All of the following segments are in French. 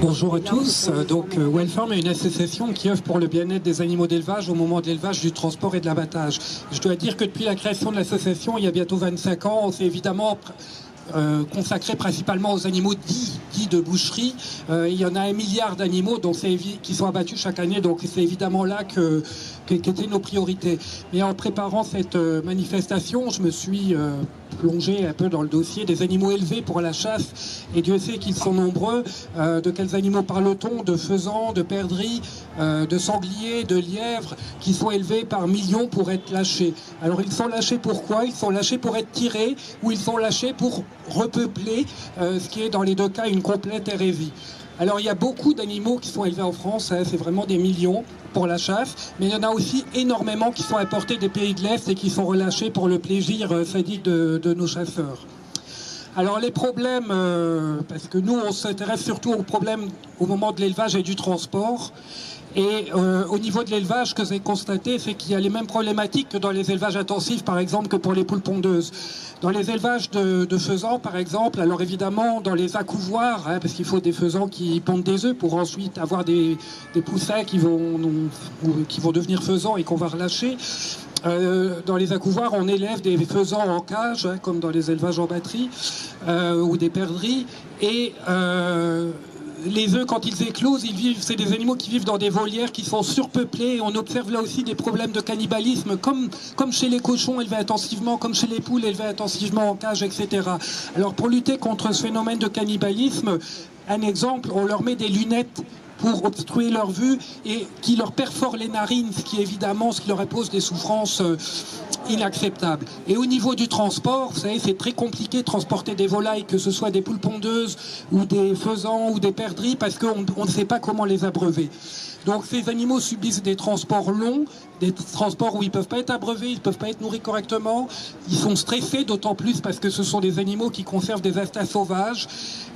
Bonjour à tous. Donc, Wellfarm est une association qui œuvre pour le bien-être des animaux d'élevage au moment de l'élevage, du transport et de l'abattage. Je dois dire que depuis la création de l'association, il y a bientôt 25 ans, on s'est évidemment consacré principalement aux animaux dits de boucherie. Il y en a 1 milliard d'animaux qui sont abattus chaque année, donc c'est évidemment là qu'étaient nos priorités. Mais en préparant cette manifestation, je me suis plongé un peu dans le dossier des animaux élevés pour la chasse, et Dieu sait qu'ils sont nombreux. De quels animaux parle-t-on? De faisans, de perdrix, de sangliers, de lièvres, qui sont élevés par millions pour être lâchés. Alors ils sont lâchés pourquoi? Ils sont lâchés pour être tirés, ou ils sont lâchés pour repeupler, ce qui est dans les deux cas une complète hérésie. Alors il y a beaucoup d'animaux qui sont élevés en France, hein, c'est vraiment des millions pour la chasse, mais il y en a aussi énormément qui sont importés des pays de l'Est et qui sont relâchés pour le plaisir sadique de nos chasseurs. Alors les problèmes, parce que nous on s'intéresse surtout aux problèmes au moment de l'élevage et du transport. Et au niveau de l'élevage, ce que j'ai constaté, c'est qu'il y a les mêmes problématiques que dans les élevages intensifs, par exemple, que pour les poules pondeuses. Dans les élevages de faisans, par exemple, alors évidemment, dans les accouvoirs, hein, parce qu'il faut des faisans qui pondent des œufs pour ensuite avoir des poussins qui vont devenir faisans et qu'on va relâcher. Dans les accouvoirs, on élève des faisans en cage, hein, comme dans les élevages en batterie, ou des perdrix. Et les œufs, quand ils éclosent, c'est des animaux qui vivent dans des volières qui sont surpeuplées. On observe là aussi des problèmes de cannibalisme, comme chez les cochons élevés intensivement, comme chez les poules élevées intensivement en cage, etc. Alors pour lutter contre ce phénomène de cannibalisme, un exemple, on leur met des lunettes pour obstruer leur vue et qui leur perforent les narines, ce qui leur impose des souffrances inacceptables. Et au niveau du transport, vous savez, c'est très compliqué de transporter des volailles, que ce soit des poules pondeuses ou des faisans ou des perdrix, parce qu'on ne sait pas comment les abreuver. Donc ces animaux subissent des transports longs, des transports où ils ne peuvent pas être abreuvés, ils ne peuvent pas être nourris correctement, ils sont stressés, d'autant plus parce que ce sont des animaux qui conservent des instincts sauvages.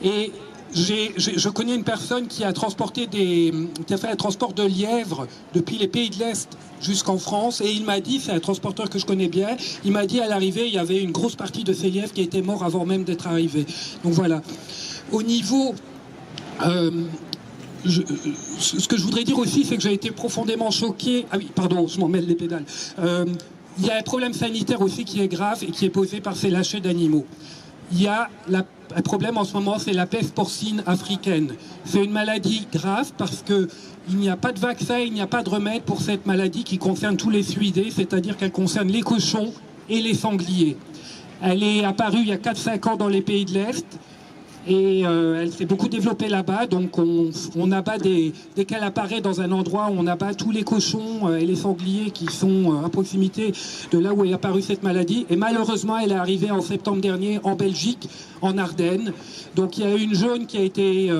Et je connais une personne qui a fait un transport de lièvres depuis les pays de l'Est jusqu'en France, et il m'a dit, c'est un transporteur que je connais bien, il m'a dit à l'arrivée, il y avait une grosse partie de ces lièvres qui étaient morts avant même d'être arrivés. Donc voilà. Au niveau... ce que je voudrais dire aussi, c'est que j'ai été profondément choqué... Ah oui, pardon, je m'en mêle les pédales. Il y a un problème sanitaire aussi qui est grave et qui est posé par ces lâchers d'animaux. Il y a un problème en ce moment, c'est la peste porcine africaine. C'est une maladie grave parce qu'il n'y a pas de vaccin, il n'y a pas de remède pour cette maladie qui concerne tous les suidés, c'est-à-dire qu'elle concerne les cochons et les sangliers. Elle est apparue il y a 4-5 ans dans les pays de l'Est et elle s'est beaucoup développée là-bas. Donc on abat dès qu'elle apparaît dans un endroit, on abat tous les cochons et les sangliers qui sont à proximité de là où est apparue cette maladie. Et malheureusement, elle est arrivée en septembre dernier en Belgique, en Ardennes. Donc il y a une zone qui a été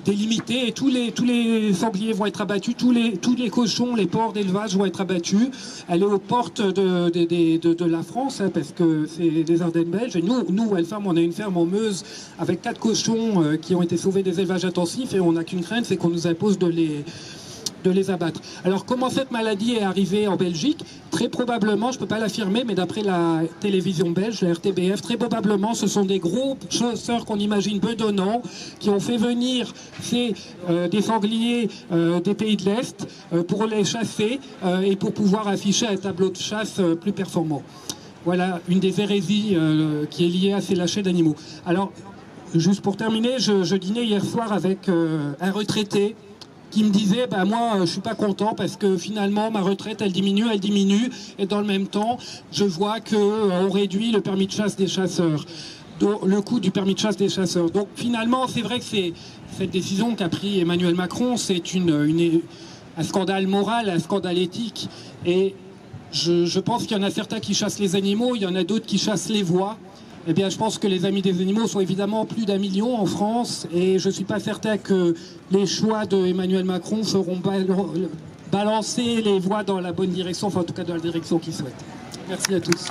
délimitée et tous les sangliers vont être abattus, tous les cochons, les porcs d'élevage vont être abattus. Elle est aux portes de la France, hein, parce que c'est des Ardennes belges. Et nous, Wellfarm, on a une ferme en Meuse avec 4 cochons qui ont été sauvés des élevages intensifs, et on n'a qu'une crainte, c'est qu'on nous impose de les abattre. Alors comment cette maladie est arrivée en Belgique? Très probablement, je ne peux pas l'affirmer, mais d'après la télévision belge, la RTBF, très probablement ce sont des gros chasseurs qu'on imagine bedonnants qui ont fait venir des sangliers des pays de l'Est pour les chasser et pour pouvoir afficher un tableau de chasse plus performant. Voilà une des hérésies qui est liée à ces lâchers d'animaux. Alors, juste pour terminer, je dînais hier soir avec un retraité qui me disait, moi je suis pas content parce que finalement ma retraite elle diminue, et dans le même temps je vois qu'on réduit le permis de chasse des chasseurs, le coût du permis de chasse des chasseurs. Donc finalement c'est vrai que cette décision qu'a pris Emmanuel Macron, c'est un scandale moral, un scandale éthique, et je pense qu'il y en a certains qui chassent les animaux, il y en a d'autres qui chassent les voix. Eh bien, je pense que les amis des animaux sont évidemment plus d'1 million en France, et je ne suis pas certain que les choix de Emmanuel Macron feront balancer les voix dans la bonne direction, enfin en tout cas dans la direction qu'il souhaite. Merci à tous.